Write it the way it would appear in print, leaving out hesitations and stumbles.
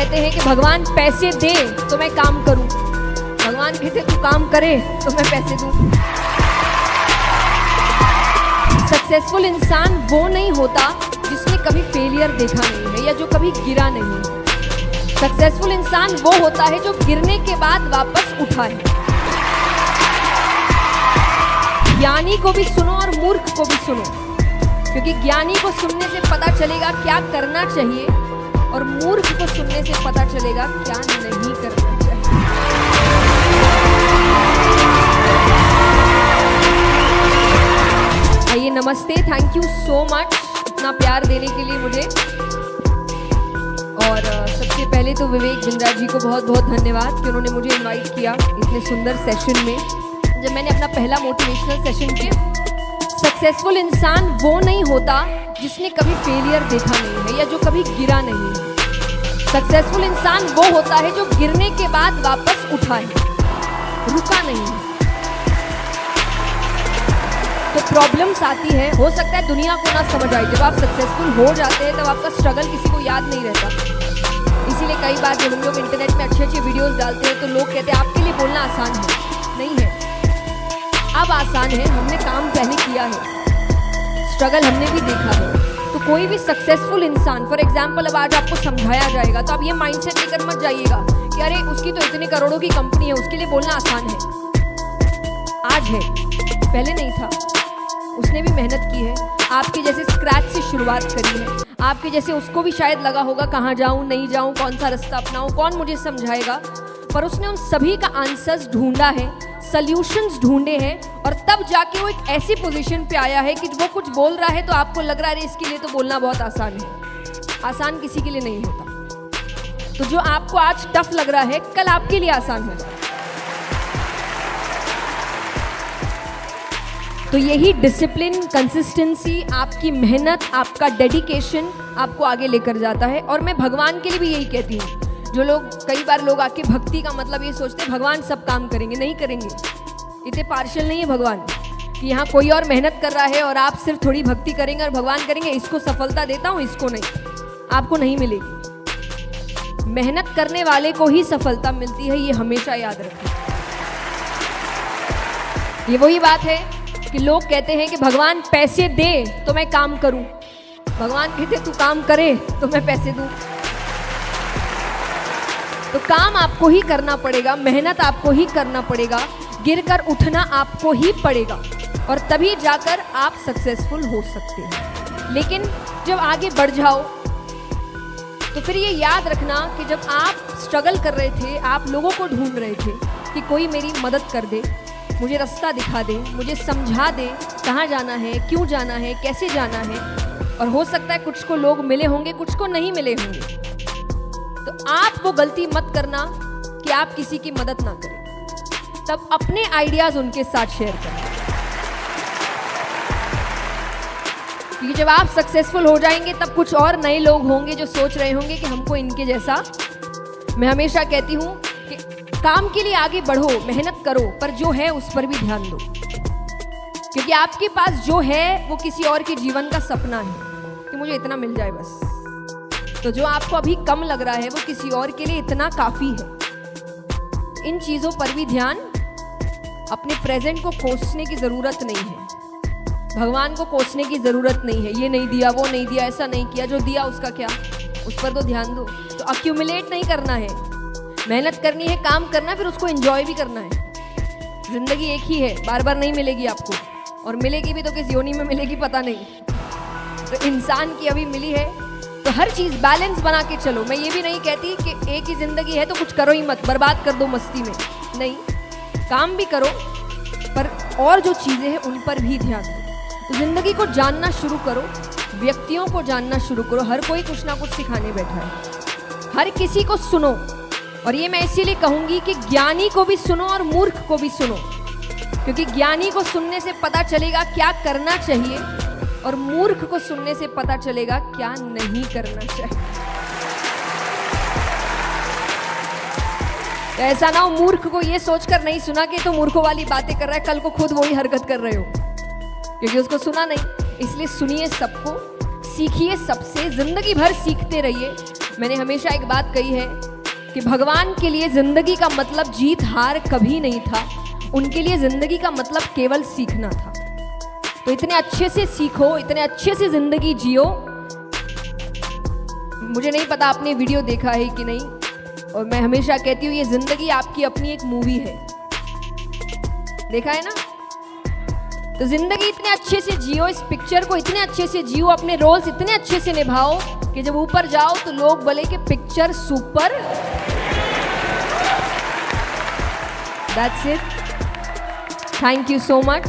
कहते हैं कि भगवान पैसे दे तो मैं काम करूं, भगवान कहते तू काम करे तो मैं पैसे दूं। सक्सेसफुल इंसान वो नहीं होता जिसने कभी फेलियर देखा नहीं है या जो कभी गिरा नहीं है। सक्सेसफुल इंसान वो होता है जो गिरने के बाद वापस उठा है। ज्ञानी को भी सुनो और मूर्ख को भी सुनो, क्योंकि ज्ञानी को सुनने से पता चलेगा क्या करना चाहिए और मूर्ख को सुनने से पता चलेगा क्या नहीं करना चाहिए। आइए, नमस्ते, थैंक यू सो मच इतना प्यार देने के लिए मुझे। और सबसे पहले तो विवेक बिंद्रा जी को बहुत बहुत धन्यवाद कि उन्होंने मुझे इनवाइट किया इतने सुंदर सेशन में। जब मैंने अपना पहला मोटिवेशनल सेशन किया, सक्सेसफुल इंसान वो नहीं होता जिसने कभी फेलियर देखा नहीं है या जो कभी गिरा नहीं है। सक्सेसफुल इंसान वो होता है जो गिरने के बाद वापस उठा है, रुका नहीं है। तो प्रॉब्लम्स आती है, हो सकता है दुनिया को ना समझ आए। जब आप सक्सेसफुल हो जाते हैं तब आपका स्ट्रगल किसी को याद नहीं रहता। इसीलिए कई बार जब हम लोग इंटरनेट में अच्छे अच्छे वीडियोस डालते हैं तो लोग कहते हैं आपके लिए बोलना आसान है। नहीं है, अब आसान है, हमने काम पहले किया है, स्ट्रगल हमने भी देखा है। तो कोई भी सक्सेसफुल इंसान, फॉर एग्जाम्पल अब आज आपको समझाया जाएगा तो आप ये माइंडसेट लेकर मत जाइएगा कि अरे उसकी तो इतने करोड़ों की कंपनी है, उसके लिए बोलना आसान है। आज है, पहले नहीं था। उसने भी मेहनत की है, आपके जैसे स्क्रैच से शुरुआत करी है। आपके जैसे उसको भी शायद लगा होगा कहाँ जाऊँ, नहीं जाऊँ, कौन सा रास्ता अपनाऊँ, कौन मुझे समझाएगा। पर उसने उन सभी का आंसर्स ढूंढा है, सॉल्यूशंस ढूंढे हैं और तब जाके वो एक ऐसी पोजीशन पे आया है कि वो कुछ बोल रहा है तो आपको लग रहा है इसके लिए तो बोलना बहुत आसान है। आसान किसी के लिए नहीं होता। तो जो आपको आज टफ लग रहा है कल आपके लिए आसान हो जाए। तो यही डिसिप्लिन, कंसिस्टेंसी, आपकी मेहनत, आपका डेडिकेशन आपको आगे लेकर जाता है। और मैं भगवान के लिए भी यही कहती हूँ। जो लोग, कई बार लोग आके भक्ति का मतलब ये सोचते हैं भगवान सब काम करेंगे, नहीं करेंगे। इतने पार्शियल नहीं है भगवान कि यहाँ कोई और मेहनत कर रहा है और आप सिर्फ थोड़ी भक्ति करेंगे और भगवान करेंगे इसको सफलता देता हूँ, इसको नहीं, आपको नहीं मिलेगी। मेहनत करने वाले को ही सफलता मिलती है, ये हमेशा याद रखें। ये वही बात है कि लोग कहते हैं कि भगवान पैसे दे तो मैं काम करूं, भगवान कहते तू काम करे तो मैं पैसे दूं। तो काम आपको ही करना पड़ेगा, मेहनत आपको ही करना पड़ेगा, गिरकर उठना आपको ही पड़ेगा और तभी जाकर आप सक्सेसफुल हो सकते हैं। लेकिन जब आगे बढ़ जाओ तो फिर ये याद रखना कि जब आप स्ट्रगल कर रहे थे, आप लोगों को ढूंढ रहे थे कि कोई मेरी मदद कर दे, मुझे रास्ता दिखा दे, मुझे समझा दे कहाँ जाना है, क्यों जाना है, कैसे जाना है। और हो सकता है कुछ को लोग मिले होंगे, कुछ को नहीं मिले होंगे। तो आप वो गलती मत करना कि आप किसी की मदद ना करें, तब अपने आइडियाज उनके साथ शेयर करें। क्योंकि जब आप सक्सेसफुल हो जाएंगे तब कुछ और नए लोग होंगे जो सोच रहे होंगे कि हमको इनके जैसा। मैं हमेशा कहती हूँ कि काम के लिए आगे बढ़ो, मेहनत करो, पर जो है उस पर भी ध्यान दो, क्योंकि आपके पास जो है वो किसी और के जीवन का सपना है कि मुझे इतना मिल जाए बस। तो जो आपको अभी कम लग रहा है वो किसी और के लिए इतना काफी है। इन चीजों पर भी ध्यान, अपने प्रेजेंट को कोसने की जरूरत नहीं है, भगवान को कोसने की जरूरत नहीं है। ये नहीं दिया, वो नहीं दिया, ऐसा नहीं किया, जो दिया उसका क्या, उस पर तो ध्यान दो। तो अक्यूमुलेट नहीं करना है, मेहनत करनी है, काम करना है, फिर उसको एंजॉय भी करना है। जिंदगी एक ही है, बार बार नहीं मिलेगी आपको, और मिलेगी भी तो किस योनि में मिलेगी पता नहीं। तो इंसान की अभी मिली है तो हर चीज बैलेंस बना के चलो। मैं ये भी नहीं कहती कि एक ही जिंदगी है तो कुछ करो ही मत, बर्बाद कर दो मस्ती में, नहीं, काम भी करो पर और जो चीजें हैं उन पर भी ध्यान दो। तो जिंदगी को जानना शुरू करो, व्यक्तियों को जानना शुरू करो। हर कोई कुछ ना कुछ सिखाने बैठा है, हर किसी को सुनो। और ये मैं इसीलिए कहूंगी कि ज्ञानी को भी सुनो और मूर्ख को भी सुनो, क्योंकि ज्ञानी को सुनने से पता चलेगा क्या करना चाहिए और मूर्ख को सुनने से पता चलेगा क्या नहीं करना चाहिए। ऐसा ना हो मूर्ख को ये सोचकर नहीं सुना कि तो मूर्खों वाली बातें कर रहा है, कल को खुद वही हरकत कर रहे हो, क्योंकि उसको सुना नहीं। इसलिए सुनिए सबको, सीखिए सबसे, जिंदगी भर सीखते रहिए। मैंने हमेशा एक बात कही है कि भगवान के लिए जिंदगी का मतलब जीत हार कभी नहीं था, उनके लिए जिंदगी का मतलब केवल सीखना था। तो इतने अच्छे से सीखो, इतने अच्छे से जिंदगी जियो। मुझे नहीं पता आपने वीडियो देखा है कि नहीं, और मैं हमेशा कहती हूँ ये जिंदगी आपकी अपनी एक मूवी है, देखा है ना? तो जिंदगी इतने अच्छे से जियो, इस पिक्चर को इतने अच्छे से जियो, अपने रोल्स इतने अच्छे से निभाओ कि जब ऊपर जाओ तो लोग बोले कि picture super. That's it. Thank you so much.